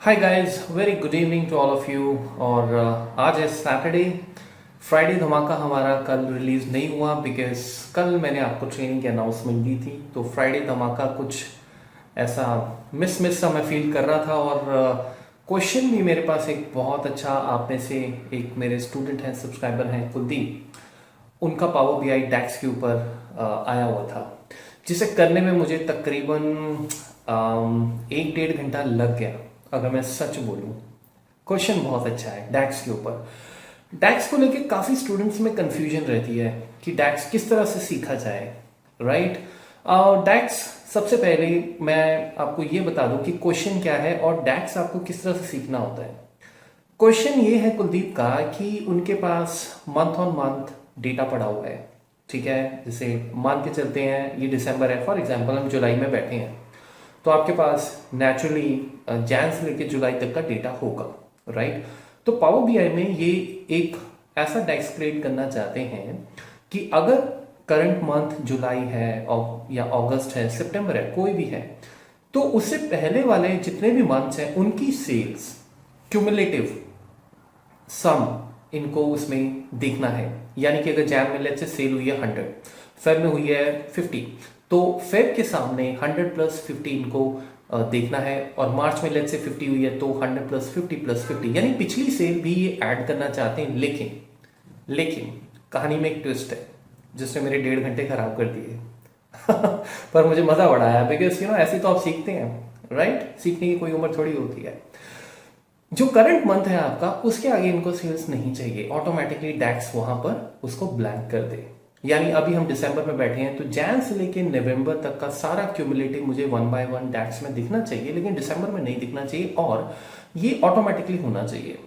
Hi guys, very good evening to all of you. और आज है सैटरडे। फ्राइडे धमाका हमारा कल रिलीज नहीं हुआ बिकॉज कल मैंने आपको ट्रेनिंग की अनाउंसमेंट दी थी, तो फ्राइडे धमाका कुछ ऐसा मिस सा मैं फील कर रहा था। और क्वेश्चन भी मेरे पास एक बहुत अच्छा, आप में से एक मेरे स्टूडेंट हैं, सब्सक्राइबर हैं कुलदीप, उनका पावर बीआई डैक्स के ऊपर आया हुआ था, जिसे करने में मुझे तकरीबन 1-1.5 घंटा लग गया। अगर मैं सच बोलूं, क्वेश्चन बहुत अच्छा है डैक्स के ऊपर। डैक्स को लेके काफ़ी स्टूडेंट्स में कंफ्यूजन रहती है कि डैक्स किस तरह से सीखा जाए, राइट। डैक्स, सबसे पहले मैं आपको ये बता दूं कि क्वेश्चन क्या है और डैक्स आपको किस तरह से सीखना होता है। क्वेश्चन ये है कुलदीप का कि उनके पास मंथ ऑन मंथ डेटा पड़ा हुआ है, ठीक है। जैसे मान के चलते हैं ये दिसंबर है, फॉर एग्जांपल हम जुलाई में बैठे हैं, तो आपके पास नेचुरली जैन से लेकर जुलाई तक का डेटा होगा, राइट। तो पावर बीआई में ये एक ऐसा डेस्क क्रिएट करना चाहते हैं कि अगर करंट मंथ जुलाई है या अगस्त है, सितंबर है, कोई भी है, तो उससे पहले वाले जितने भी मंथ्स हैं उनकी सेल्स क्यूमुलेटिव सम इनको उसमें देखना है। यानी कि अगर जैन में लेट्स से सेल हुई है 100, फेब में हुई है 50, तो फेब के सामने 100 प्लस 50 इनको देखना है। और मार्च में लेट्स से 50 हुई है तो 100 प्लस 50 प्लस 50, यानी पिछली सेल भी ये ऐड करना चाहते हैं। लेकिन कहानी में एक ट्विस्ट है जिसने मेरे 1.5 घंटे खराब कर दिए पर मुझे मजा बड़ा आया बिकॉज ऐसे तो आप सीखते हैं, राइट। सीखने की कोई उम्र थोड़ी होती है। जो करंट मंथ है आपका, उसके आगे इनको सेल्स नहीं चाहिए, ऑटोमेटिकली डैक्स वहां पर उसको ब्लैंक कर दे। यानी अभी हम दिसंबर में बैठे हैं तो जैन से लेके नवंबर तक का सारा क्यूमुलेटिव मुझे 1 बाय 1 डैक्स में दिखना चाहिए, लेकिन दिसंबर में नहीं दिखना चाहिए और ये ऑटोमेटिकली होना चाहिए,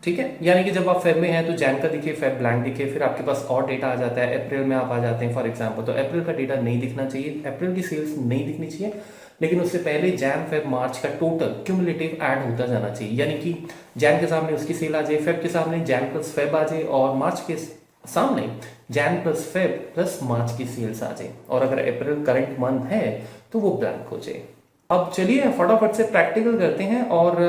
ठीक है। यानी कि जब आप फेब में हैं तो जैन का दिखे, फेब ब्लैंक दिखे, फिर आपके पास और डेटा आ जाता है, अप्रैल में आप आ जाते हैं फॉर एग्जांपल, तो अप्रैल का डेटा नहीं दिखना चाहिए, अप्रैल की सेल्स नहीं दिखनी चाहिए, लेकिन उससे पहले जैन फेब मार्च का टोटल क्यूमुलेटिव ऐड होता जाना चाहिए। यानी कि जैन के सामने उसकी सेल आ जाए, फेब के सामने जैन प्लस फेब आ जाए, और मार्च के सामने जैन प्लस फेब प्लस मार्च की सेल्स आ जाए, और अगर अप्रैल करंट मंथ है तो वो ब्लैंक हो जाए। अब चलिए फटाफट से प्रैक्टिकल करते हैं। और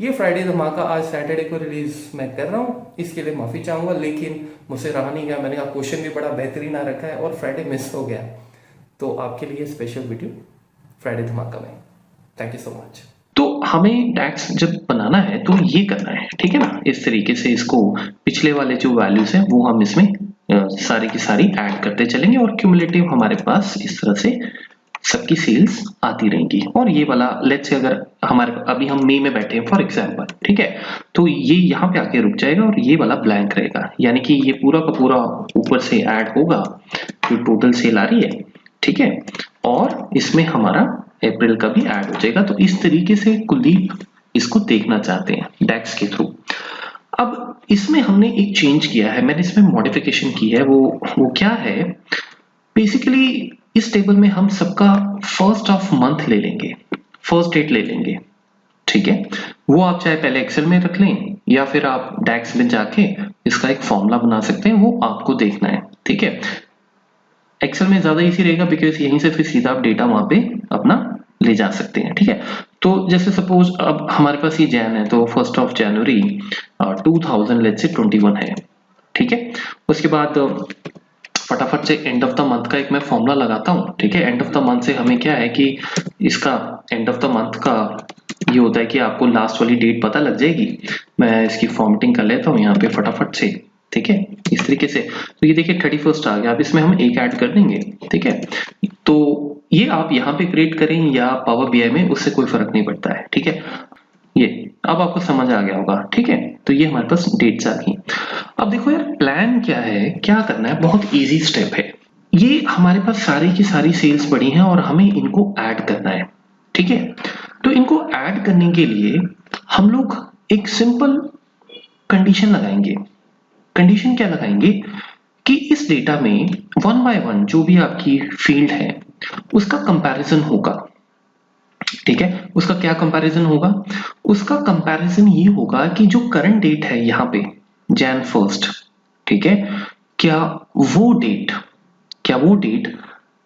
ये फ्राइडे धमाका आज सैटरडे को रिलीज मैं कर रहा हूँ, इसके लिए माफी चाहूंगा, लेकिन मुझसे रहा नहीं गया। मैंने कहा क्वेश्चन भी बड़ा बेहतरीन आ रखा है और फ्राइडे मिस हो गया, तो आपके लिए स्पेशल वीडियो फ्राइडे धमाका में। Thank you so much. तो हमें टैक्स जब बनाना है तो ये करना है, ठीक है ना। इस तरीके से इसको पिछले वाले जो वैल्यूज हैं वो हम इसमें सारी की सारी ऐड करते चलेंगे और क्यूमुलेटिव हमारे पास इस तरह से सबकी सेल्स आती रहेंगी। और ये वाला लेट्स से अगर हमारे अभी हम मई में बैठे हैं फॉर एग्जांपल, ठीक है, तो ये यहाँ पे आके रुक जाएगा और ये वाला ब्लैंक रहेगा। यानी कि ये पूरा का पूरा ऊपर से ऐड होगा जो टोटल सेल आ रही है, ठीक है, और इसमें हमारा अप्रैल का भी ऐड हो जाएगा। तो इस तरीके से कुलदीप इसको देखना चाहते हैं डैक्स के थ्रू। अब इसमें हमने एक चेंज किया है, मैंने इसमें मॉडिफिकेशन की है। वो क्या है, बेसिकली इस टेबल में हम सबका फर्स्ट ऑफ मंथ ले लेंगे, फर्स्ट डेट ले लेंगे, ठीक है। वो आप चाहे पहले एक्सेल में रख लें या फिर आप डैक्स में जाके इसका एक फॉर्मूला बना सकते हैं, वो आपको देखना है, ठीक है। एक्सेल में ज्यादा इजी रहेगा बिकॉज यहीं से फिर सीधा आप डेटा वहां पे अपना ले जा सकते हैं, ठीक है। तो जैसे सपोज अब हमारे पास ये जैन है तो 1 जनवरी 2021 है, ठीक है। उसके बाद फटाफट से एंड ऑफ द मंथ का एक मैं फॉर्मूला लगाता हूँ, ठीक है। एंड ऑफ द मंथ से हमें क्या है कि इसका एंड ऑफ द मंथ का ये होता है कि आपको लास्ट वाली डेट पता लग जाएगी। मैं इसकी फॉर्मेटिंग कर लेता हूँ यहाँ पे फटाफट से, ठीक है, इस तरीके से। तो ये देखिए 31 आ गया, अब इसमें हम एक ऐड कर देंगे, ठीक है। तो ये आप यहाँ पे क्रिएट करें या पावर बीआई में, उससे कोई फर्क नहीं पड़ता है, ठीक है। ये अब आपको समझ आ गया होगा, ठीक है। तो ये हमारे पास डेट्स आ गई। अब देखो यार, प्लान क्या है, क्या करना है, बहुत इजी स्टेप है। ये हमारे पास सारी की सारी सेल्स पड़ी हैं और हमें इनको ऐड करना है, ठीक है। तो इनको ऐड करने के लिए हम लोग एक सिंपल कंडीशन लगाएंगे। कंडीशन क्या लगाएंगे कि इस डेटा में 1 बाय 1 जो भी आपकी फील्ड है उसका कंपैरिजन होगा, ठीक है। उसका क्या कंपैरिजन होगा, उसका कंपैरिजन ये होगा कि जो करंट डेट है यहाँ पे जैन फर्स्ट, ठीक है, क्या वो डेट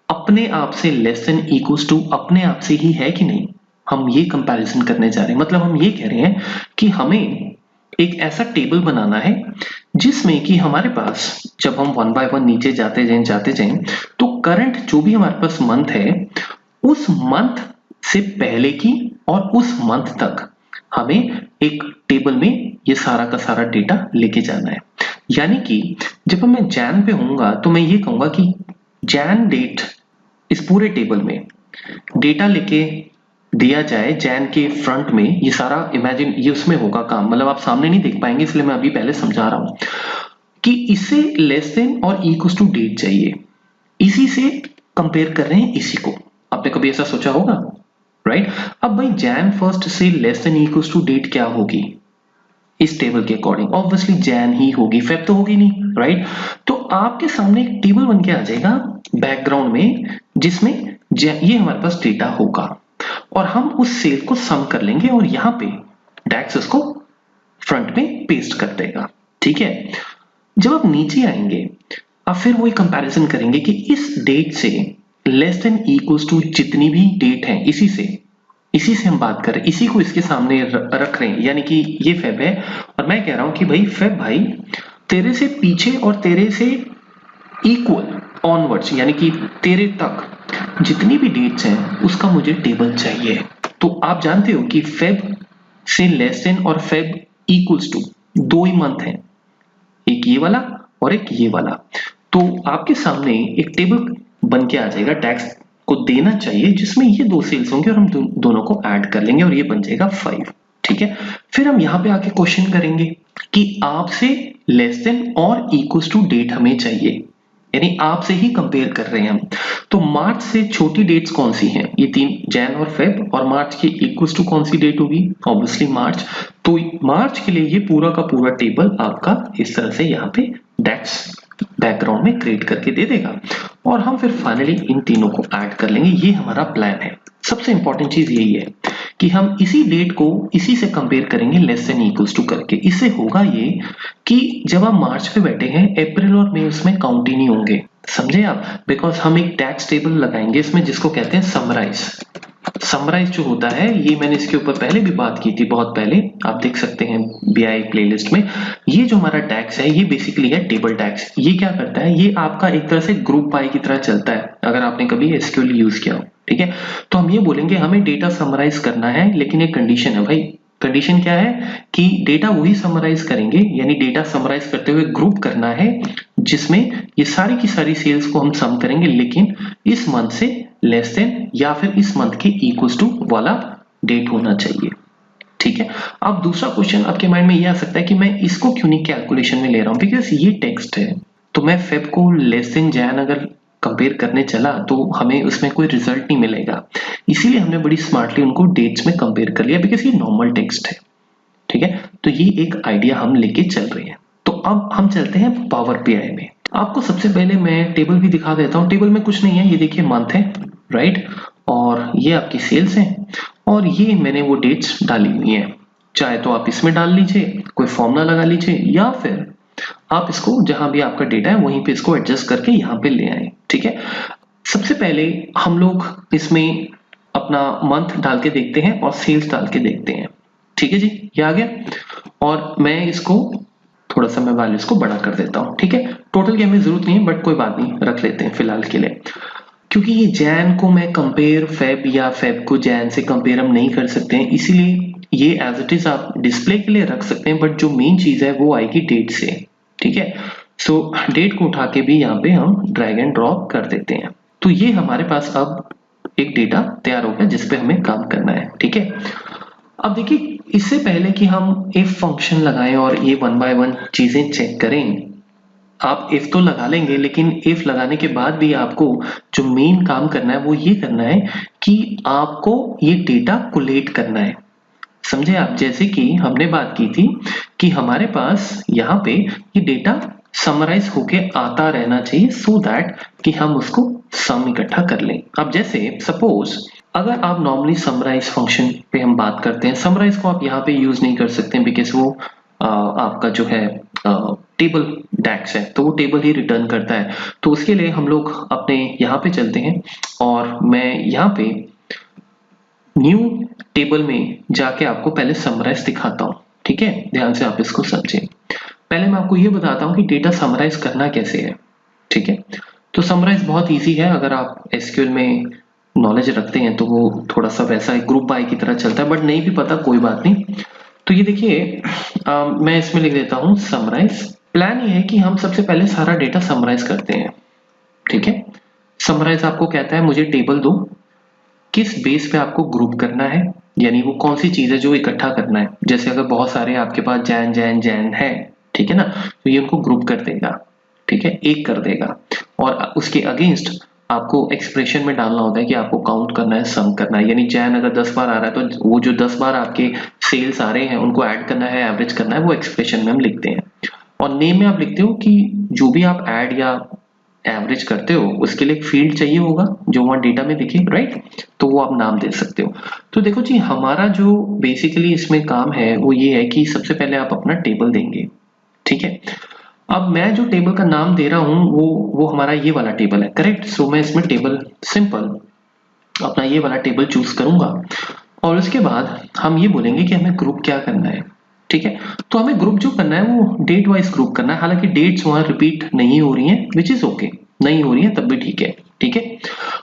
अपने आप से लेस देन इक्वल्स टू अपने आप से ही है कि नहीं, हम ये कंपैरिजन करने जा रहे हैं। मतलब हम ये कह रहे हैं कि हमें एक ऐसा टेबल बनाना है जिसमें कि हमारे पास जब हम वन बाय वन नीचे जाते जाएं तो करंट जो भी हमारे पास मंथ है उस मंथ से पहले की और उस मंथ तक हमें एक टेबल में ये सारा का सारा डेटा लेके जाना है। यानी कि जब मैं जैन पे होऊंगा तो मैं ये कहूंगा कि जैन डेट इस पूरे टेबल में डेटा लेके दिया जाए जैन के फ्रंट में। ये सारा इमेजिन ये उसमें होगा काम, मतलब आप सामने नहीं देख पाएंगे इसलिए मैं अभी पहले समझा रहा हूं कि इससे लेस देन और इक्वल टू डेट चाहिए, इसी से कंपेयर कर रहे हैं इसी को। आपने कभी ऐसा सोचा होगा, राइट? अब भाई जैन फर्स्ट से less than equal to date क्या होगी इस टेबल के अकॉर्डिंग? ऑब्वियसली जैन ही होगी, फेब तो होगी नहीं, राइट? तो आपके सामने एक टेबल बन के आ जाएगा बैकग्राउंड में जिसमें ये हमारे पास डेटा होगा और हम उस सेल को सम कर लेंगे और यहां पे डैक्स उसको फ्रंट में पेस्ट कर देगा। ठीक है, जब आप नीचे आएंगे अब फिर वही कंपैरिजन करेंगे कि इस डेट से लेस देन इक्वल्स टू जितनी भी डेट है इसी से हम बात कर रहे हैं, इसी को इसके सामने रख रहे हैं। यानी कि ये फेब है और मैं कह रहा हूं कि भाई फेब भाई तेरे से पीछे और तेरे से इक्वल ऑनवर्ड्स यानी कि तेरे तक जितनी भी डेट्स हैं उसका मुझे टेबल चाहिए। तो आप जानते हो कि फेब से लेस देन और फेब इक्वल्स टू दो ही मंथ हैं, एक ये वाला और एक ये वाला। तो आपके सामने एक टेबल बन के आ जाएगा टैक्स को देना चाहिए जिसमें ये दो सेल्स होंगे और हम दोनों को ऐड कर लेंगे और ये बन जाएगा 5। ठीक है, फिर हम यहां पे आके क्वेश्चन करेंगे कि आपसे लेस देन और इक्वल टू डेट हमें चाहिए, यानी आपसे ही कंपेयर कर रहे हैं हम। तो मार्च से छोटी डेट्स कौन सी हैं? ये तीन, जैन और फेब, और मार्च के इक्वल टू कौन सी डेट होगी? ऑब्वियसली मार्च। तो मार्च के लिए ये पूरा का पूरा टेबल आपका इस तरह से यहाँ पे डेक्स बैकग्राउंड में क्रिएट करके दे देगा और हम फिर फाइनली इन तीनों को ऐड कर लेंगे। ये हमारा प्लान है। सबसे इंपॉर्टेंट चीज यही है कि हम इसी डेट को इसी से कंपेयर करेंगे लेस देन इक्वल्स टू करके। इससे होगा ये कि जब आप मार्च पे बैठे हैं अप्रैल और मई उसमें काउंट ही नहीं होंगे, समझे आप? बिकॉज हम एक टैक्स टेबल लगाएंगे इसमें जिसको कहते हैं समराइज। समराइज जो होता है ये मैंने इसके ऊपर पहले भी बात की थी, बहुत पहले, आप देख सकते हैं बीआई प्लेलिस्ट में। ये जो हमारा टैक्स है ये बेसिकली है टेबल टैक्स। ये क्या करता है, ये आपका एक तरह से ग्रुप बाय की तरह चलता है अगर आपने कभी एसक्यूएल यूज किया हो। ठीक है, तो हम ये बोलेंगे हमें डेटा समराइज करना है, लेकिन एक कंडीशन है भाई। कंडीशन क्या है कि डेटा वही समराइज करेंगे, यानी डेटा समराइज करते हुए ग्रुप करना है जिसमें ये सारी की सारी सेल्स को हम सम करेंगे, लेकिन इस मंथ से लेस देन या फिर इस मंथ के इक्वल टू वाला डेट होना चाहिए। ठीक है, अब दूसरा क्वेश्चन आपके माइंड में ये आ सकता है कि मैं इसको क्यों नहीं कैलकुलेशन में ले रहा हूं, बिकॉज ये टेक्स्ट है। तो मैं फेब को लेस देन जैन अगर कंपेयर करने चला तो हमें उसमें कोई रिजल्ट नहीं मिलेगा, इसीलिए हमने बड़ी स्मार्टली उनको डेट्स में कंपेयर कर लिया बिकॉज ये नॉर्मल टेक्स्ट है। ठीक है, तो ये एक आइडिया हम लेके चल रहे हैं। तो अब हम चलते हैं पावर बीआई में। आपको सबसे पहले मैं टेबल भी दिखा देता हूँ। टेबल में कुछ नहीं है, ये देखिए मंथ है, राइट, और ये आपकी सेल्स हैं और ये मैंने वो डेट्स डाली हुई हैं। चाहे तो आप इसमें डाल लीजिए, कोई फॉर्मूला लगा लीजिए, या फिर आप इसको जहां भी आपका डेटा है वहीं पे इसको एडजस्ट करके यहाँ पे ले आए। ठीक है, सबसे पहले हम लोग इसमें अपना मंथ डाल के देखते हैं और सेल्स डाल के देखते हैं। ठीक है जी, ये आ गया और मैं इसको थोड़ा सा मैं वैल्यूज को बड़ा कर देता हूँ। ठीक है, टोटल की हमें जरूरत नहीं है बट कोई बात नहीं, रख लेते हैं फिलहाल के लिए, क्योंकि ये जैन को मैं कंपेयर फेब या फेब को जैन से कंपेयर हम नहीं कर सकते हैं, इसीलिए ये एज इट इज आप डिस्प्ले के लिए रख सकते हैं, बट जो मेन चीज है वो आएगी डेट से। ठीक है, सो डेट को उठा के भी यहाँ पे हम ड्रैग एंड ड्रॉप कर देते हैं। तो ये हमारे पास अब एक डेटा तैयार हो गया जिसपे हमें काम करना है। ठीक है, अब देखिए इससे पहले कि हम इफ फंक्शन लगाएं और ये वन बाय वन चीजें चेक करें, आप इफ तो लगा लेंगे, लेकिन इफ लगाने के बाद भी आपको जो मेन काम करना है वो ये करना है कि आपको ये डेटा कोलेट करना है। समझे आप? जैसे कि हमने बात की थी कि हमारे पास यहाँ पे ये डेटा समराइज होके आता रहना चाहिए सो दैट कि हम उसको सम इकट्ठा कर लें। अब जैसे सपोज अगर आप नॉर्मली समराइज फंक्शन पे हम बात करते हैं, समराइज को आप यहाँ पे यूज नहीं कर सकते बिकॉज वो आपका जो है टेबल डैक्स है, तो वो टेबल ही रिटर्न करता है। तो उसके लिए हम लोग अपने यहाँ पे चलते हैं और मैं यहाँ पे न्यू टेबल में जाके आपको पहले समराइज दिखाता हूं, ठीक है, ध्यान से आप इसको समझें। पहले मैं आपको ये बताता हूं कि डेटा समराइज करना कैसे है, ठीक है। तो समराइज बहुत इजी है, अगर आप एसक्यूएल में नॉलेज रखते हैं तो वो थोड़ा सा वैसा ग्रुप बाय की तरह चलता है, बट नहीं भी पता कोई बात नहीं। तो ये देखिए, मैं इसमें लिख देता हूं समराइज। प्लान ये है कि हम सबसे पहले सारा डेटा समराइज करते हैं, ठीक है। समराइज आपको कहता है मुझे टेबल दो, किस बेस पे आपको ग्रुप करना है, यानी वो कौन सी चीज है जो इकट्ठा करना है। जैसे अगर बहुत सारे आपके पास जैन जैन जैन है, ठीक है ना, तो ये उनको ग्रुप कर देगा, ठीक है, एक कर देगा। और उसके अगेंस्ट आपको एक्सप्रेशन में डालना होता है कि आपको काउंट करना है, सम करना है। यानी जैन अगर 10 बार आ रहा है तो वो जो 10 बार आपके सेल्स आ रहे हैं उनको ऐड करना है, एवरेज करना है, वो एक्सप्रेशन में हम लिखते हैं। और नेम में आप लिखते हो कि जो भी आप ऐड या एवरेज करते हो उसके लिए एक फील्ड चाहिए होगा जो वहां डेटा में दिखे, राइट, तो वो आप नाम दे सकते हो। तो देखो जी, हमारा जो बेसिकली इसमें काम है वो ये है कि सबसे पहले आप अपना टेबल देंगे, ठीक है। अब मैं जो टेबल का नाम दे रहा हूं वो हमारा ये वाला टेबल है, करेक्ट। सो मैं इसमें टेबल सिंपल अपना ये वाला टेबल चूज करूंगा, और उसके बाद हम ये बोलेंगे कि हमें ग्रुप क्या करना है, ठीक है। तो हमें ग्रुप जो करना है वो डेट वाइज ग्रुप करना है, हालांकि डेट्स वहां रिपीट नहीं हो रही हैं, विच इज ओके, नहीं हो रही है तब भी ठीक है, ठीक है।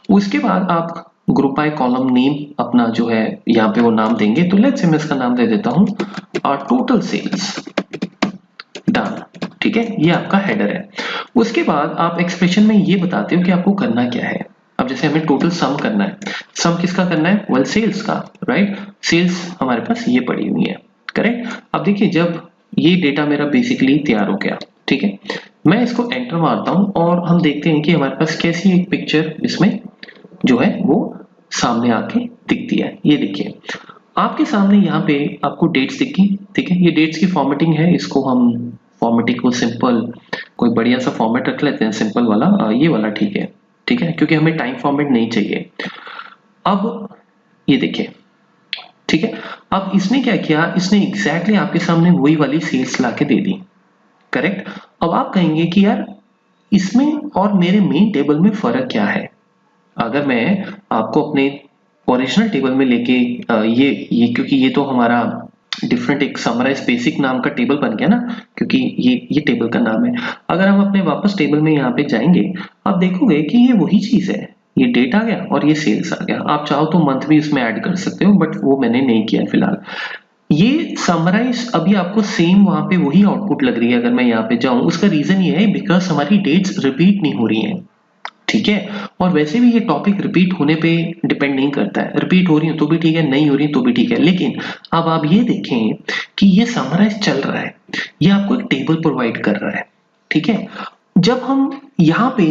उसके बाद आप ग्रुप बाय कॉलम नेम अपना जो है यहाँ पे वो नाम देंगे। तो लेट्स से मैं इसका नाम दे देता हूँ टोटल सेल्स, डन, ठीक है, ये आपका हेडर है। उसके बाद आप एक्सप्रेशन में ये बताते हो कि आपको करना क्या है। अब जैसे हमें टोटल सम करना है, सम किसका करना है, वेल सेल्स का, राइट। सेल्स हमारे पास ये पड़ी हुई है, करेक्ट। अब देखिए, जब ये डेटा मेरा बेसिकली तैयार हो गया, ठीक है, मैं इसको एंटर मारता हूं और हम देखते हैं कि हमारे पास कैसी एक पिक्चर इसमें जो है वो सामने आके दिखती है। ये देखिए आपके सामने यहाँ पे आपको डेट्स दिखी, ठीक है। ये डेट्स की फॉर्मेटिंग है, इसको हम फॉर्मेटिंग को सिंपल कोई बढ़िया सा फॉर्मेट रख लेते हैं, सिंपल वाला, ये वाला ठीक है, ठीक है, क्योंकि हमें टाइम फॉर्मेट नहीं चाहिए। अब ये देखिए, ठीक है, अब इसने क्या किया, इसने एग्जैक्टली आपके सामने वही वाली सेल्स लाके दे दी, करेक्ट। अब आप कहेंगे कि यार इसमें और मेरे मेन टेबल में फर्क क्या है। अगर मैं आपको अपने ओरिजिनल टेबल में लेके ये क्योंकि ये तो हमारा डिफरेंट एक समराइज बेसिक नाम का टेबल बन गया ना, क्योंकि ये टेबल का नाम है। अगर हम अपने वापस टेबल में यहाँ पे जाएंगे, आप देखोगे कि ये वही चीज है, ये डेट आ गया और ये सेल्स आ गया। आप चाहो तो मंथ भी उसमें ऐड कर सकते हो, बट वो मैंने नहीं किया फिलहाल। ये समराइज अभी आपको सेम वहां पे वही आउटपुट लग रही है। अगर मैं यहाँ पे जाऊं, उसका रीजन ये है बिकॉज हमारी डेट्स रिपीट नहीं हो रही हैं, ठीक है। और वैसे भी ये टॉपिक रिपीट होने पे डिपेंड नहीं करता है, रिपीट हो रही हो तो भी ठीक है, नहीं हो रही तो भी ठीक है। लेकिन अब आप ये देखें कि ये समराइज चल रहा है, ये आपको एक टेबल प्रोवाइड कर रहा है, ठीक है। जब हम यहाँ पे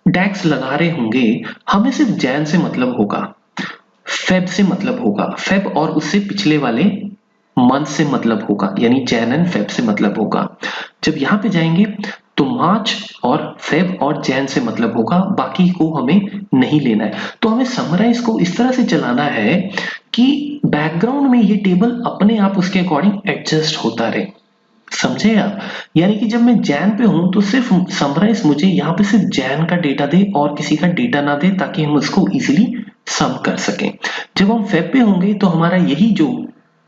डैक्स लगा रहे होंगे, हमें सिर्फ जैन से मतलब होगा, फेब से मतलब होगा, फेब और उससे पिछले वाले मंथ से मतलब होगा, यानी जैन एंड फेब से मतलब होगा। जब यहाँ पे जाएंगे तो मार्च और फेब और जैन से मतलब होगा, बाकी को हमें नहीं लेना है। तो हमें समराइज को इस तरह से चलाना है कि बैकग्राउंड में ये टेबल अपने आप उसके अकॉर्डिंग एडजस्ट होता रहे, समझे आप। यानी कि जब मैं जैन पे हूं तो सिर्फ समराइज मुझे यहाँ पे सिर्फ जैन का डेटा दे और किसी का डेटा ना दे, ताकि हम उसको इजीली सम कर सकें। जब हम फेब पे होंगे तो हमारा यही जो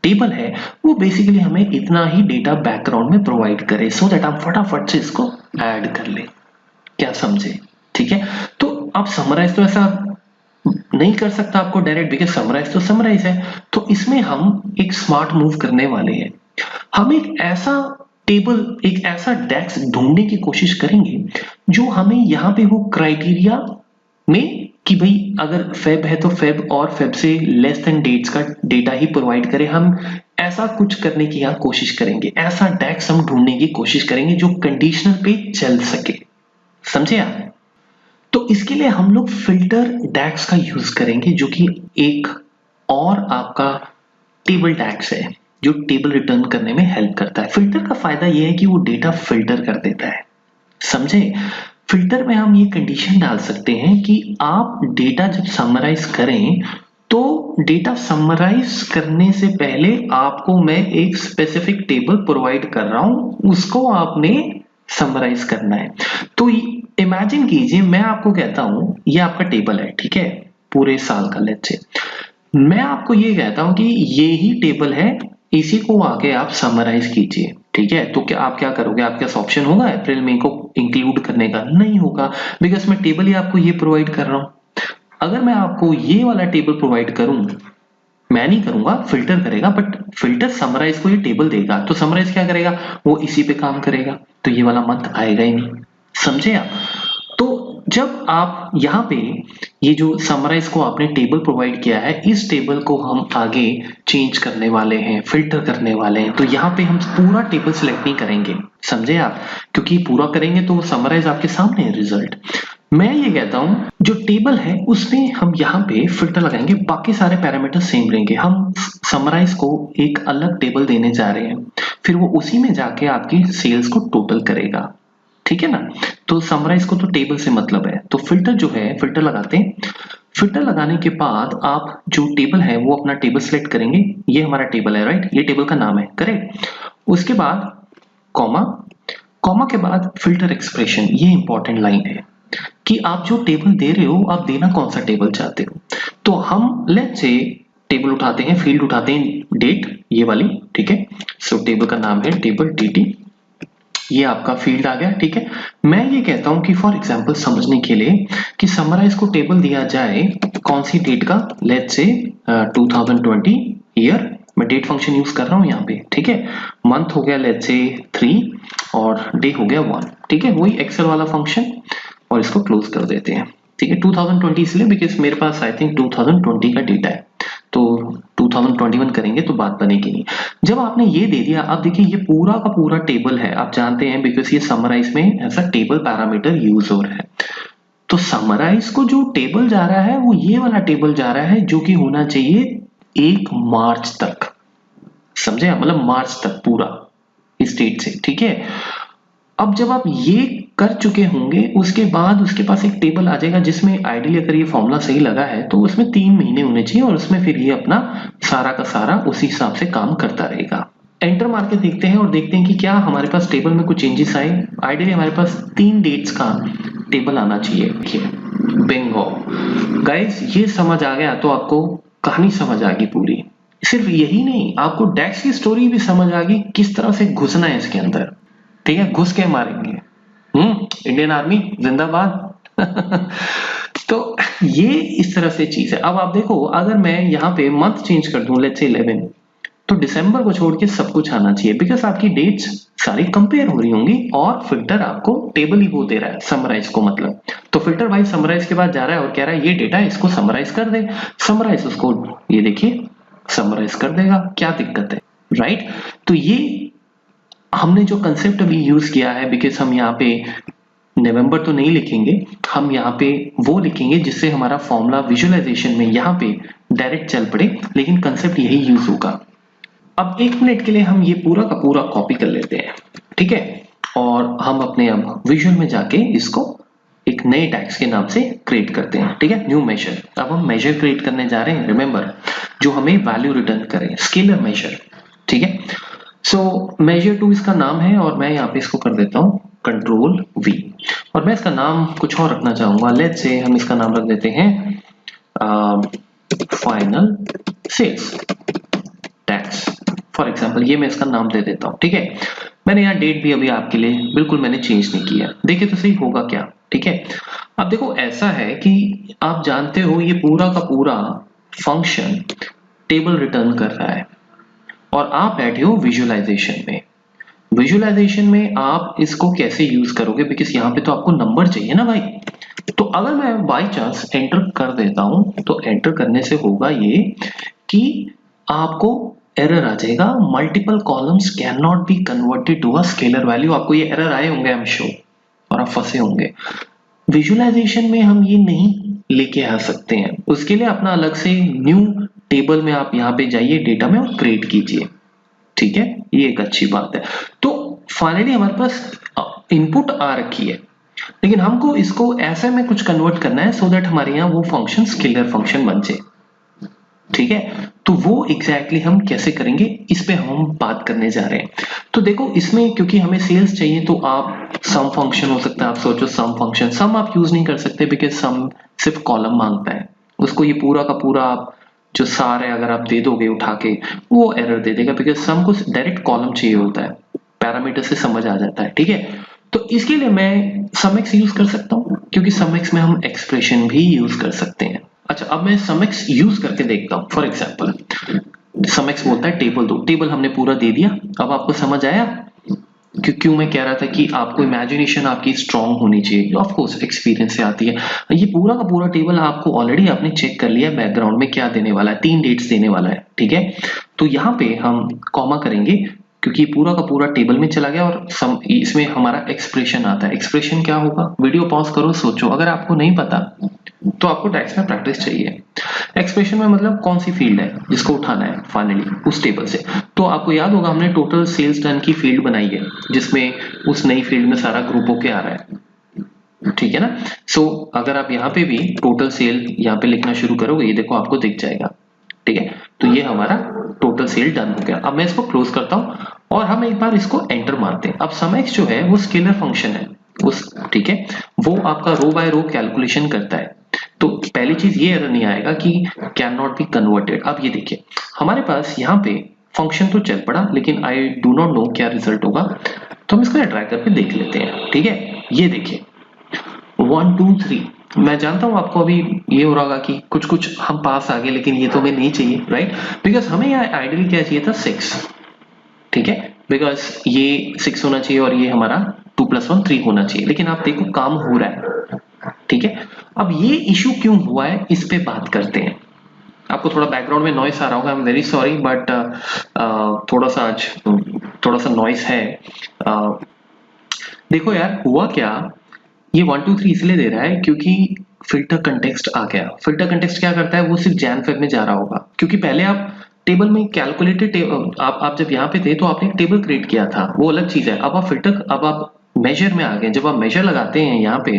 टेबल है वो बेसिकली हमें इतना ही डेटा बैकग्राउंड में प्रोवाइड करे, सो दैट हम फटाफट से इसको ऐड कर ले। क्या समझे, ठीक है। तो आप समराइज तो ऐसा नहीं कर सकता आपको डायरेक्ट, बिकॉज समराइज तो समराइज है। तो इसमें हम एक स्मार्ट मूव करने वाले हैं। हम एक ऐसा टेबल, एक ऐसा डेक्स ढूंढने की कोशिश करेंगे जो हमें यहाँ पे वो क्राइटेरिया में कि भाई अगर फेब है तो फेब और फेब से लेस देन डेट्स का डेटा ही प्रोवाइड करे। हम ऐसा कुछ करने की यहाँ कोशिश करेंगे, ऐसा डेक्स हम ढूंढने की कोशिश करेंगे जो कंडीशनल पे चल सके, समझे आप। तो इसके लिए हम लोग फिल्टर डैक्स का यूज करेंगे, जो कि एक और आपका टेबल डैक्स है जो टेबल रिटर्न करने में हेल्प करता है। फिल्टर का फायदा यह है कि वो डेटा फिल्टर कर देता है, समझे। फिल्टर में हम ये कंडीशन डाल सकते हैं कि आप डेटा जब समराइज करें तो डेटा समराइज करने से पहले आपको मैं एक स्पेसिफिक टेबल प्रोवाइड कर रहा हूं, उसको आपने समराइज करना है। तो इमेजिन कीजिए मैं आपको कहता हूं ये आपका टेबल है, ठीक है, पूरे साल का, लेट्स से मैं आपको ये कहता हूं कि ये ही टेबल है, इसी को आके आप समराइज कीजिए, ठीक है। तो क्या आप क्या करोगे, आपके पास ऑप्शन होगा अप्रैल मई को इंक्लूड करने का? नहीं होगा, बिकॉज मैं टेबल ही आपको ये प्रोवाइड कर रहा हूं। अगर मैं आपको ये वाला टेबल प्रोवाइड करूं, मैं नहीं करूंगा, फिल्टर करेगा, बट फिल्टर समराइज को ये टेबल देगा, तो समराइज क्या करेगा, वो इसी पे काम करेगा, तो ये वाला मंथ आएगा ही नहीं, समझे आप। तो जब आप यहाँ पे ये जो समराइज को आपने टेबल प्रोवाइड किया है, इस टेबल को हम आगे चेंज करने वाले हैं, फिल्टर करने वाले हैं, तो यहाँ पे हम पूरा टेबल सिलेक्ट नहीं करेंगे, समझे आप, क्योंकि पूरा करेंगे तो समराइज आपके सामने है रिजल्ट। मैं ये कहता हूं जो टेबल है उसमें हम यहाँ पे फिल्टर लगाएंगे, बाकी सारे पैरामीटर सेम रहेंगे, हम समराइज को एक अलग टेबल देने जा रहे हैं, फिर वो उसी में जाके आपकी सेल्स को टोटल करेगा, ठीक है ना। तो समराइज को तो टेबल से मतलब है, तो फिल्टर जो है, फिल्टर लगाते हैं। फिल्टर लगाने के बाद आप जो टेबल है वो अपना टेबल सिलेक्ट करेंगे, ये हमारा टेबल है, राइट, ये टेबल का नाम है, करेक्ट। उसके बाद कॉमा, कॉमा के बाद फिल्टर एक्सप्रेशन, ये इंपॉर्टेंट लाइन है कि आप जो टेबल दे रहे हो, आप देना कौन सा टेबल चाहते हो। तो हम लेट्स से टेबल उठाते हैं, फील्ड उठाते हैं डेट, ये वाली, ठीक है। सो टेबल का नाम है टेबल dt, ये आपका फील्ड आ गया, ठीक है। मैं ये कहता हूं कि फॉर एग्जांपल समझने के लिए कि समराइज को टेबल दिया जाए कौन सी डेट का, लेट्स से 2020 ईयर, मैं डेट फंक्शन यूज कर रहा हूं यहाँ पे, ठीक है। मंथ हो गया लेट्स से 3 और डे हो गया 1, ठीक है, वही एक्सेल वाला फंक्शन, और इसको क्लोज कर देते हैं, ठीक है। 2020 इसलिए बिकॉज मेरे पास आई थिंक 2020 का डेटा है, तो 2021 करेंगे तो बात बनेगी नहीं। जब आपने ये दे दिया, अब देखिए ये पूरा का पूरा टेबल है, आप जानते हैं बिकॉज ये समराइज में ऐसा टेबल पैरामीटर यूज हो रहा है। तो समराइज को जो टेबल जा रहा है वो ये वाला टेबल जा रहा है, जो कि होना चाहिए 1 मार्च तक, समझे, मतलब मार्च तक पूरा इस डेट से, ठीक है। अब जब आप ये कर चुके होंगे, उसके बाद उसके पास एक टेबल आ जाएगा जिसमें आइडियली अगर ये फॉर्मूला सही लगा है तो उसमें 3 महीने होने चाहिए, और उसमें फिर ये अपना सारा का सारा उसी हिसाब से काम करता रहेगा। एंटर मार के देखते हैं और देखते हैं कि क्या हमारे पास टेबल में कुछ चेंजेस आए। आइडियली हमारे पास 3 डेट्स का टेबल आना चाहिए, देखिए, बिंगो गाइस, ये समझ आ गया तो आपको कहानी समझ आ गई पूरी। सिर्फ यही नहीं, आपको डैक्स की स्टोरी भी समझ आ गई, किस तरह से घुसना है इसके अंदर, ठीक है, घुस के मारेंगे। इंडियन आर्मी जिंदाबाद। तो ये इस तरह से चीज है। अब आप देखो, अगर मैं यहाँ पे मंथ चेंज कर दूं, लेट्स से 11, तो दिसंबर को छोड़ के सब कुछ आना चाहिए, बिकॉज आपकी डेट्स सारी कंपेयर हो रही होंगी, और फिल्टर आपको टेबल ही वो दे रहा है समराइज को, मतलब तो फिल्टर भाई समराइज के बाद जा रहा है और कह रहा है ये डेटा इसको समराइज कर दे, समराइज उसको ये देखिए समराइज कर देगा, क्या दिक्कत है, राइट। तो ये हमने जो कंसेप्ट अभी यूज किया है, बिकॉज हम यहाँ पे नवंबर तो नहीं लिखेंगे, हम यहाँ पे वो लिखेंगे जिससे हमारा फॉर्मूला विजुअलाइजेशन में यहाँ पे डायरेक्ट चल पड़े, लेकिन कंसेप्ट यही यूज होगा। अब 1 मिनट के लिए हम ये पूरा का पूरा कॉपी कर लेते हैं, ठीक है, और हम अपने अब विजुअल में जाके इसको एक नए टैक्स के नाम से क्रिएट करते हैं, ठीक है, न्यू मेजर। अब हम मेजर क्रिएट करने जा रहे हैं, रिमेंबर, जो हमें वैल्यू रिटर्न करे, स्केलर मेजर, ठीक है। सो मेजर 2 इसका नाम है, और मैं यहाँ पे इसको कर देता हूँ कंट्रोल V, और मैं इसका नाम कुछ और रखना चाहूंगा, लेट्स से हम इसका नाम रख देते हैं final sales tax, for example, ये मैं इसका नाम दे देता हूँ, ठीक है। मैंने यहाँ डेट भी अभी आपके लिए बिल्कुल मैंने चेंज नहीं किया, देखिए तो सही होगा क्या, ठीक है। अब देखो ऐसा है कि आप जानते हो ये पूरा का पूरा फंक्शन टेबल रिटर्न कर रहा है, और आप बैठे हो विजुअलाइजेशन में। विजुअलाइजेशन में आप इसको कैसे यूज करोगे, बिकॉज यहाँ पे तो आपको नंबर चाहिए ना भाई। तो अगर मैं बाई चांस एंटर कर देता हूं, तो एंटर करने से होगा ये कि आपको एरर आ जाएगा, multiple columns can not be converted to a scalar value, आपको ये एरर आए होंगे, आई एम श्योर, और आप फंसे होंगे। विजुअलाइजेशन में हम ये नहीं लेके आ सकते हैं, उसके लिए अपना अलग से न्यू टेबल में आप यहाँ पे जाइए, डेटा में, और क्रिएट कीजिए, ठीक है, ये एक अच्छी बात है। तो फाइनली हमारे पास इनपुट आ रखी है, लेकिन हमको इसको ऐसे में कुछ कन्वर्ट करना है सो दैट हमारे यहाँ वो फंक्शन स्केलर फंक्शन बन जाए, ठीक है। तो वो एग्जैक्टली हम कैसे करेंगे, इस पे हम बात करने जा रहे हैं। तो देखो इसमें क्योंकि हमें सेल्स चाहिए, तो आप सम फंक्शन हो सकता है, आप सोचो सम फंक्शन, सम आप यूज नहीं कर सकते बिकॉज सम सिर्फ कॉलम मांगता है, उसको ये पूरा का पूरा आप जो सार है अगर आप दे दोगे उठा के वो एरर दे देगा, बिकॉज सम को डायरेक्ट कॉलम चाहिए होता है, पैरामीटर से समझ आ जाता है, ठीक है। तो इसके लिए मैं सम एक्स यूज कर सकता हूँ, क्योंकि सम एक्स में हम एक्सप्रेशन भी यूज कर सकते हैं। अच्छा, अब मैं सम एक्स यूज करके देखता हूँ। फॉर एग्जाम्पल सम एक्स बोलता है टेबल दो, टेबल हमने पूरा दे दिया। अब आपको समझ आया क्यों मैं कह रहा था कि आपको इमेजिनेशन आपकी स्ट्रांग होनी चाहिए, ऑफ कोर्स एक्सपीरियंस से आती है। ये पूरा का पूरा टेबल आपको ऑलरेडी आपने चेक कर लिया बैकग्राउंड में क्या देने वाला है, 3 डेट्स देने वाला है, ठीक है। तो यहाँ पे हम कॉमा करेंगे क्योंकि पूरा का पूरा टेबल में चला गया और इसमें हमारा एक्सप्रेशन आता है। एक्सप्रेशन क्या होगा, वीडियो पॉज करो, सोचो, अगर आपको नहीं पता तो आपको डायरेक्ट में प्रैक्टिस चाहिए। एक्सप्रेशन में मतलब कौन सी फील्ड है जिसको उठाना है फाइनली उस टेबल से। तो आपको याद होगा हमने टोटल सेल्स डन की फील्ड बनाई है जिसमें उस नई फील्ड में सारा ग्रुप होके आ रहा है, ठीक है ना। सो अगर आप यहाँ पे भी टोटल सेल यहाँ पे लिखना शुरू करोगे, ये देखो आपको दिख जाएगा, ठीक है। तो ये हमारा टोटल सेल डन हो गया। अब मैं इसको क्लोज करता हूँ और हम एक बार इसको एंटर मारते हैं। अब सम एक्स जो है वो स्केलर फंक्शन है उस, ठीक है, वो आपका रो बाय रो कैलकुलेशन करता है। तो पहली चीज ये एरर नहीं आएगा कि कैन नॉट बी कन्वर्टेड। अब ये देखिए हमारे पास यहाँ पे फंक्शन तो चल पड़ा, लेकिन आई डू नॉट नो क्या रिजल्ट होगा, तो हम इसको ट्राई करके देख लेते हैं, ठीक है। ये देखिए 1 2 3, मैं जानता हूं आपको अभी ये हो रहा होगा कि कुछ कुछ हम पास आ गए, लेकिन ये तो हमें नहीं चाहिए, राइट। बिकॉज हमें यहाँ आइडियली क्या चाहिए था 6, ठीक है, बिकॉज ये 6 होना चाहिए और ये हमारा 2 + 1 3 होना चाहिए। लेकिन आप देखो काम हो रहा है, ठीक है। अब ये इशू क्यों हुआ है इस पे बात करते हैं। आपको थोड़ा बैकग्राउंड में नॉइस आ रहा होगा, I am very sorry, but थोड़ा सा आज थोड़ा सा नॉइस है। देखो यार हुआ क्या, ये 1 2 3 इसलिए दे रहा है क्योंकि फिल्टर कंटेक्स्ट आ गया। फिल्टर कंटेक्स्ट क्या करता है, वो सिर्फ जैन फेब में जा रहा होगा, क्योंकि पहले आप टेबल में कैलकुलेटेड आप जब यहाँ पे थे तो आपने एक टेबल क्रिएट किया था, वो अलग चीज है। अब आप फिल्टर, अब आप मेजर में आ गए। जब आप मेजर लगाते हैं यहाँ पे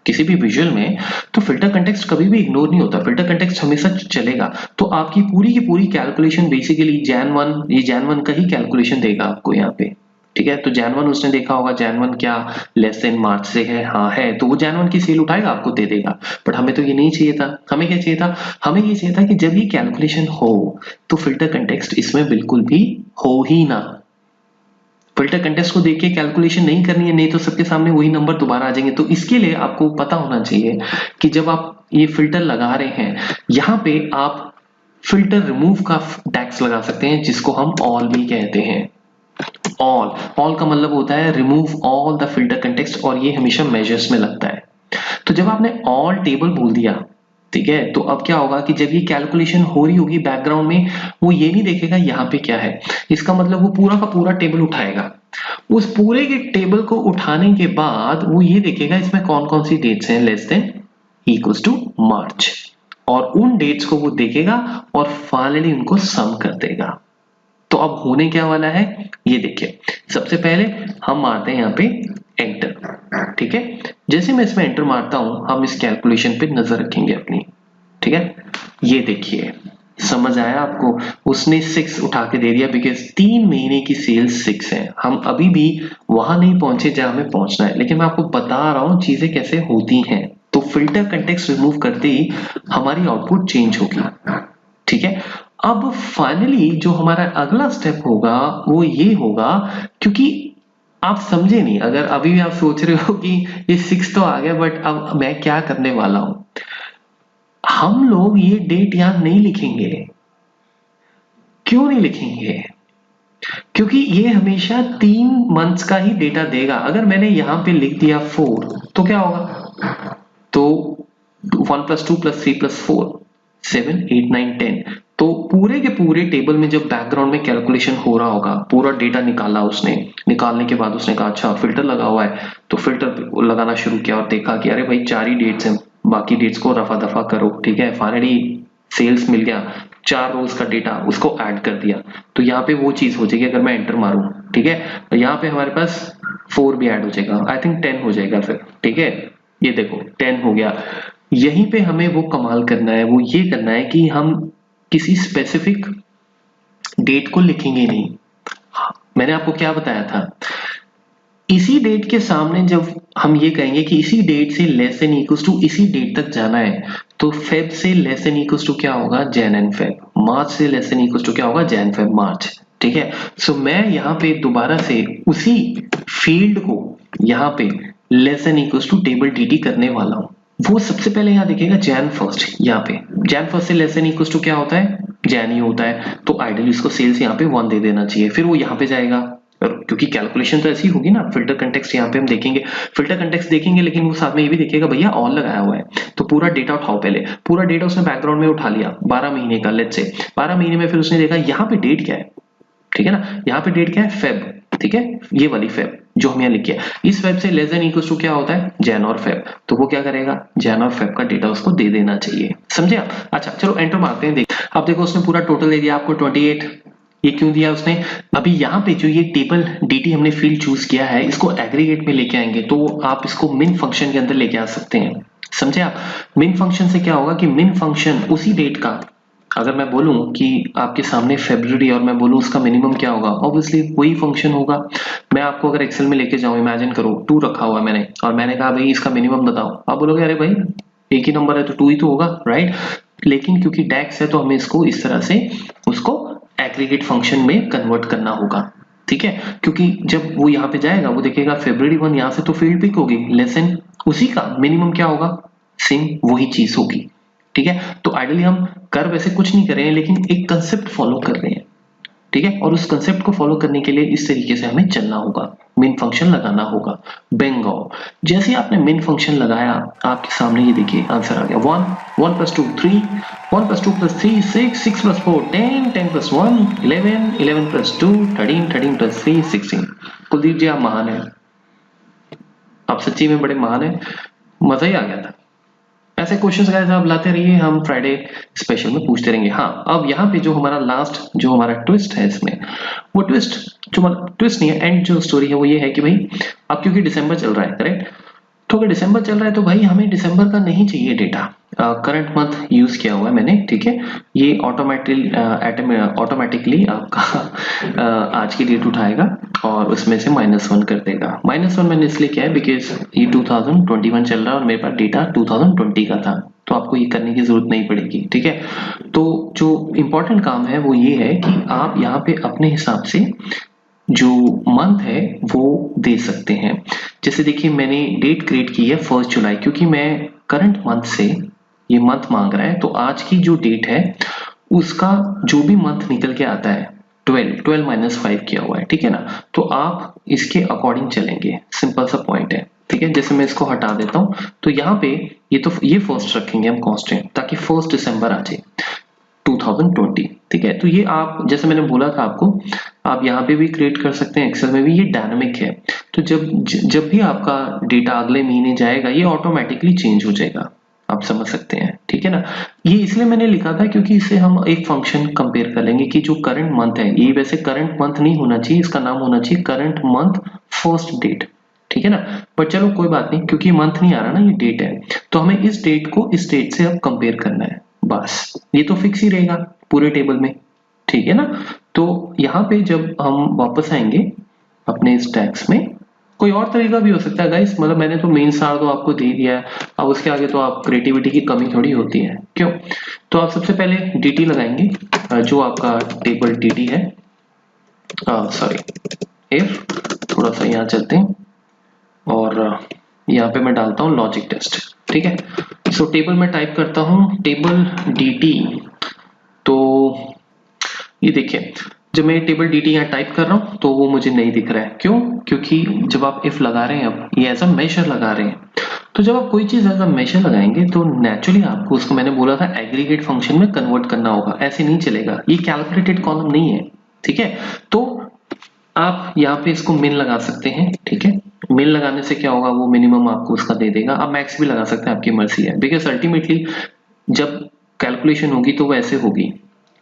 किसी भी विजुअल में, तो फिल्टर कंटेक्स्ट कभी भी इग्नोर नहीं होता, फिल्टर कंटेक्स्ट हमेशा चलेगा। तो आपकी पूरी की पूरी कैलकुलेशन बेसिकली जैन 1, ये जैन 1 का ही कैलकुलेशन देगा आपको यहाँ पे, ठीक है। तो जैन 1 उसने देखा होगा, जैन 1 क्या लेस देन मार्च से है, हाँ है, तो वो जैन 1 की सेल उठाएगा, आपको दे देगा। बट हमें तो ये नहीं चाहिए था। हमें क्या चाहिए था, हमें ये चाहिए था कि जब ये कैलकुलेशन हो तो फिल्टर कंटेक्स्ट इसमें बिल्कुल भी हो ही ना। फिल्टर कंटेक्स्ट को देख के कैलकुलेशन नहीं करनी है, नहीं तो सबके सामने वही नंबर दोबारा आ जाएंगे। तो इसके लिए आपको पता होना चाहिए कि जब आप ये फिल्टर लगा रहे हैं, यहाँ पे आप फिल्टर रिमूव का टैक्स लगा सकते हैं, जिसको हम ऑल भी कहते हैं। ऑल का मतलब होता है remove all the filter context, और ये हमेशा मेजर्स में लगता है। तो जब आपने ऑल टेबल बोल दिया, ठीक है, तो अब क्या होगा कि जब ये कैलकुलेशन हो रही होगी बैकग्राउंड में, वो ये नहीं देखेगा यहाँ पे क्या है। इसका मतलब वो पूरा का पूरा टेबल उठाएगा। उस पूरे के टेबल को उठाने के बाद वो ये देखेगा इसमें कौन कौन सी डेट्स हैं लेस देन इक्वल्स टू मार्च, और उन डेट्स को वो देखेगा और फाइनली उनको सम कर देगा। तो अब होने क्या वाला है ये देखिए। सबसे पहले हम मारते हैं यहाँ पे एंटर, ठीक है। जैसे मैं इसमें एंटर मारता हूं, हम इस कैलकुलेशन पे नजर रखेंगे अपनी, ठीक है। ये देखिए समझ आया आपको, उसने 6 उठा के दे दिया, बिकॉज 3 महीने की सेल 6 है। हम अभी भी वहां नहीं पहुंचे जहां हमें पहुंचना है, लेकिन मैं आपको बता रहा हूं चीजें कैसे होती हैं। तो फिल्टर कंटेक्स्ट रिमूव करते ही हमारी आउटपुट चेंज होगी, ठीक है। अब फाइनली जो हमारा अगला स्टेप होगा वो ये होगा, क्योंकि आप समझे नहीं, अगर अभी भी आप सोच रहे हो कि ये 6 तो आ गया, बट अब मैं क्या करने वाला हूं। हम लोग ये डेट यहां नहीं लिखेंगे। क्यों नहीं लिखेंगे, क्योंकि ये हमेशा 3 मंथ्स का ही डेटा देगा। अगर मैंने यहां पे लिख दिया 4 तो क्या होगा, तो 1 + 2 + 3 + 4 7 8 9 10, तो पूरे के पूरे टेबल में जब बैकग्राउंड में कैलकुलेशन हो रहा होगा, पूरा डेटा निकाला उसने, निकालने के बाद उसने कहा अच्छा फिल्टर लगा हुआ है, तो फिल्टर लगाना शुरू किया और देखा कि अरे भाई 4 ही डेट्स हैं, बाकी डेट्स को रफा दफा करो, ठीक है। फाइनली सेल्स मिल गया, 4 रोज का डेटा उसको ऐड कर दिया। तो यहाँ पे वो चीज हो जाएगी, अगर मैं एंटर मारूं, ठीक है, तो यहाँ पे हमारे पास 4 भी ऐड हो जाएगा, आई थिंक 10 हो जाएगा फिर, ठीक है। ये देखो 10 हो गया। यहीं पे हमें वो कमाल करना है, वो ये करना है कि हम किसी स्पेसिफिक डेट को लिखेंगे नहीं। मैंने आपको क्या बताया था, इसी डेट के सामने जब हम ये कहेंगे कि इसी डेट से लेस देन इक्वल्स टू इसी डेट तक जाना है, तो फेब से लेस देन इक्वल्स टू क्या होगा, जैन एंड फेब। मार्च से लेस देन इक्वल्स टू क्या होगा, जैन फेब मार्च। ठीक है, सो मैं यहाँ पे दोबारा से उसी फील्ड को यहाँ पे less than equals to table dt करने वाला हूँ। वो सबसे पहले यहाँ देखिएगा जैन फर्स्ट, यहाँ पे जैन फर्स्ट से लेस देन इक्वल्स टू क्या होता है, जैन ही होता है, तो आइडियली इसको सेल्स यहाँ पे 1 दे देना चाहिए, फिर वो यहाँ पे जाएगा, क्योंकि कैलकुलेशन तो ऐसी होगी ना। फिल्टर कंटेक्स्ट यहाँ पे हम देखेंगे, फिल्टर कंटेक्स्ट देखेंगे, लेकिन वो साथ में ये भी देखिएगा भैया ऑल लगाया हुआ है, तो पूरा डेटा उठाओ। पहले पूरा डेटा उसने बैकग्राउंड में उठा लिया 12 महीने का, लेट्स से 12 महीने में, फिर उसने देखा यहाँ पे डेट क्या है, ठीक है ना, यहाँ पे डेट क्या है, फेब, ठीक है, ये वाली फेब जो हम यहाँ लिखे, इस फेब से लेस देन इक्वल्स टू क्या होता है, जैन और फेब, तो वो क्या करेगा, जैन और फेब का डेटा उसको दे देना चाहिए, समझे आप। अच्छा चलो एंटर मारते हैं, देख अब देखो उसने पूरा टोटल दे दिया आपको 28। ये क्यों दिया उसने, अभी यहाँ पे जो ये टेबल dt हमने फील्ड चूज किया है, इसको एग्रीगेट में लेके आएंगे, तो आप इसको मिन फंक्शन के अंदर लेके आ सकते हैं, समझे आप। मिन फंक्शन से क्या होगा कि मिन फंक्शन उसी डेट का, अगर मैं बोलूं कि आपके सामने फरवरी और मैं बोलूं उसका मिनिमम क्या होगा, ऑब्वियसली वही फंक्शन होगा। मैं आपको अगर एक्सेल में लेके जाऊं, इमेजिन करो 2 रखा हुआ है मैंने, और मैंने कहा भाई इसका मिनिमम बताओ, आप बोलोगे अरे भाई एक ही नंबर है तो 2 ही तो होगा, राइट। लेकिन क्योंकि डैक्स है तो हमें इसको इस तरह से उसको एग्रीगेट फंक्शन में कन्वर्ट करना होगा, ठीक है। क्योंकि जब वो यहाँ पे जाएगा वो देखेगा फरवरी 1, यहाँ से तो फील्ड पिक होगी, लेसन उसी का मिनिमम क्या होगा, सेम वही चीज होगी, ठीक है। तो आइडियली हम कर वैसे कुछ नहीं कर रहे हैं, लेकिन एक कंसेप्ट फॉलो कर रहे हैं, ठीक है। और उस कंसेप्ट को फॉलो करने के लिए इस तरीके से हमें चलना होगा, मेन फंक्शन लगाना होगा। बेंगो जैसे आपने मेन फंक्शन लगाया, आपके सामने ये देखिए आंसर आ गया 1 1 + 2 3 1 + 2 + 3 6 6 + 4 10 10 + 1 11 11 + 2 13 13 + 3 16। कुलदीप जी आप महान हैं, आप सच्ची में बड़े महान हैं, मजा ही आ गया था। ऐसे क्वेश्चंस गाइस आप लाते रहिए, हम फ्राइडे स्पेशल में पूछते रहेंगे। हाँ अब यहाँ पे जो हमारा लास्ट जो हमारा ट्विस्ट है इसमें, वो ट्विस्ट जो मतलब ट्विस्ट नहीं है, एंड जो स्टोरी है वो ये है कि भाई अब क्योंकि दिसंबर चल रहा है, करेक्ट, तो अगर दिसंबर चल रहा है तो भाई हमें दिसंबर का नहीं चाहिए डेटा, करंट मंथ यूज किया हुआ है मैंने, ठीक है। ये ऑटोमेटिकली आपका आज की डेट उठाएगा और उसमें से -1 कर देगा। -1 मैंने इसलिए किया है बिकॉज ये 2021 चल रहा है और मेरे पास डेटा 2020 का था, तो आपको ये करने की जरूरत नहीं पड़ेगी, ठीक है। तो जो इंपॉर्टेंट काम है वो ये है कि आप यहाँ पे अपने हिसाब से जो मंथ है वो दे सकते हैं। जैसे देखिए मैंने डेट क्रिएट की है 1 जुलाई, क्योंकि मैं करंट मंथ से ये मंथ मांग रहा है, तो आज की जो डेट है उसका जो भी मंथ निकल के आता है 12 - 5 किया हुआ है, ठीक है ना। तो आप इसके अकॉर्डिंग चलेंगे, सिंपल सा पॉइंट है, ठीक है। जैसे मैं इसको हटा देता हूँ, तो यहाँ पे ये फर्स्ट रखेंगे हम कांस्टेंट, ताकि 1 दिसंबर आ जाए 2020, ठीक है। तो ये आप जैसे मैंने बोला था आपको, आप यहाँ पे भी क्रिएट कर सकते हैं, एक्सेल में भी, ये डायनामिक है। तो जब भी आपका डेटा अगले महीने जाएगा ये ऑटोमेटिकली चेंज हो जाएगा, आप समझ सकते हैं, ठीक है ना। ये इसलिए मैंने लिखा था क्योंकि इससे हम एक फंक्शन कंपेयर कर लेंगे कि जो करंट मंथ है, ये वैसे करंट मंथ नहीं होना चाहिए, इसका नाम होना चाहिए करंट मंथ फर्स्ट डेट, ठीक है ना। पर चलो कोई बात नहीं, क्योंकि मंथ नहीं आ रहा ना, ये डेट है, तो हमें इस डेट को इस डेट से अब कंपेयर करना है, बस ये तो फिक्स ही रहेगा पूरे टेबल में, ठीक है ना। तो यहाँ पे जब हम वापस आएंगे अपने इस टैक्स में, कोई और तरीका भी हो सकता है गाइस, मतलब मैंने तो मेन सार तो आपको दे दिया है, अब उसके आगे तो आप क्रिएटिविटी की कमी थोड़ी होती है, क्यों। तो आप सबसे पहले dt लगाएंगे, जो आपका टेबल dt है, सॉरी इफ थोड़ा सा यहाँ चलते हैं और यहाँ पे मैं डालता हूँ लॉजिक टेस्ट, ठीक है। सो टेबल में टाइप करता हूँ टेबल dt, तो ये देखिए जब मैं टेबल dt यहाँ टाइप कर रहा हूँ तो वो मुझे नहीं दिख रहा है, क्यों, क्योंकि जब आप इफ लगा रहे हैं, अब ये एज अ मेजर लगा रहे हैं, तो जब आप कोई चीज एज अ मेजर लगाएंगे तो नेचुरली आपको उसको मैंने बोला था एग्रीगेट फंक्शन में कन्वर्ट करना होगा, ऐसे नहीं चलेगा, ये कैलकुलेटेड कॉलम नहीं है, ठीक है। तो आप यहाँ पे इसको मिन लगा सकते हैं, ठीक है। मिन लगाने से क्या होगा, वो मिनिमम आपको उसका दे देगा, आप मैक्स भी लगा सकते हैं, आपकी मर्जी है, बिकॉज अल्टीमेटली जब कैलकुलेशन होगी तो वो ऐसे होगी,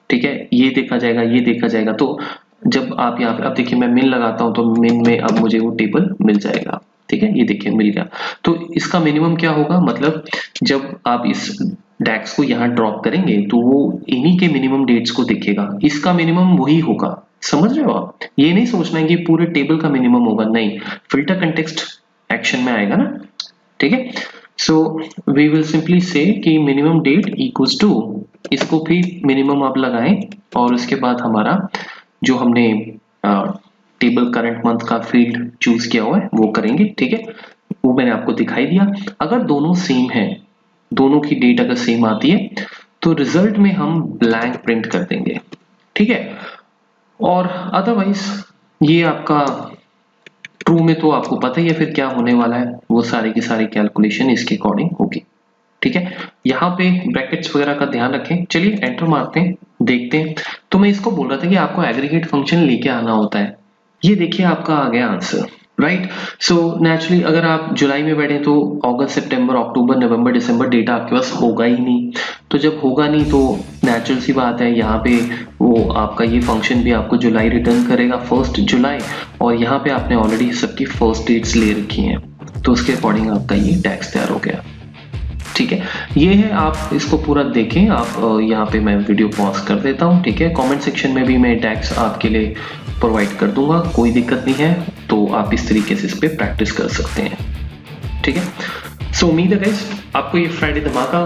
ठीक है। ये देखा जाएगा, ये देखा जाएगा, तो जब आप यहाँ पे अब देखिए मैं मिन लगाता हूँ तो मिन में अब मुझे वो टेबल मिल जाएगा, ठीक है। ये देखिए मिल गया, तो इसका मिनिमम क्या होगा, मतलब जब आप इस डैक्स को यहाँ ड्रॉप करेंगे तो वो इन्हीं के मिनिमम डेट्स को देखेगा, इसका मिनिमम वही होगा, समझ रहे हो आप। ये नहीं सोचना है कि पूरे टेबल का मिनिमम होगा, नहीं, फिल्टर कंटेक्स्ट एक्शन में आएगा ना, ठीक है। सो वी विल सिंपली से कि मिनिमम डेट इक्वल्स टू, इसको भी मिनिमम आप लगाएं और उसके बाद हमारा जो हमने टेबल करंट मंथ का फील्ड चूज किया हुआ है वो करेंगे, ठीक है। वो मैंने आपको दिखाई दिया। अगर दोनों सेम है, दोनों की डेट अगर सेम आती है तो रिजल्ट में हम ब्लैंक प्रिंट कर देंगे, ठीक है। और अदरवाइज ये आपका ट्रू में तो आपको पता ही है फिर क्या होने वाला है, वो सारी की सारी कैलकुलेशन इसके अकॉर्डिंग होगी, ठीक है। यहाँ पे ब्रैकेट्स वगैरह का ध्यान रखें। चलिए एंटर मारते हैं, देखते हैं। तो मैं इसको बोल रहा था कि आपको एग्रीगेट फंक्शन लेके आना होता है। ये देखिए आपका आ गया आंसर, राइट। सो नेचुरली अगर आप जुलाई में बैठे तो अगस्त सितंबर अक्टूबर नवंबर दिसंबर डेटा आपके पास होगा ही नहीं। तो जब होगा नहीं तो नेचुरल सी बात है, यहाँ पे वो आपका ये फंक्शन भी आपको जुलाई रिटर्न करेगा 1 जुलाई, और यहाँ पे आपने ऑलरेडी सबकी फर्स्ट डेट्स ले रखी हैं, तो उसके अकॉर्डिंग आपका ये टैक्स तैयार हो गया, ठीक है। ये है, आप इसको पूरा देखें। आप यहाँ पे मैं वीडियो पॉज कर देता हूँ, ठीक है। कमेंट सेक्शन में भी मैं टैक्स आपके लिए प्रोवाइड कर दूंगा, कोई दिक्कत नहीं है। तो आप इस तरीके से इस पे प्रैक्टिस कर सकते हैं, ठीक है। सो उम्मीद है गाइस आपको ये फ्राइडे धमाका,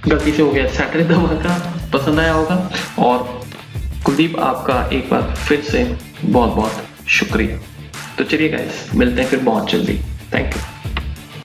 गलती से हो गया सैटरडे धमाका, पसंद आया होगा। और कुलदीप आपका एक बार फिर से बहुत बहुत शुक्रिया। तो चलिए गाइस मिलते हैं फिर बहुत जल्दी। Thank you.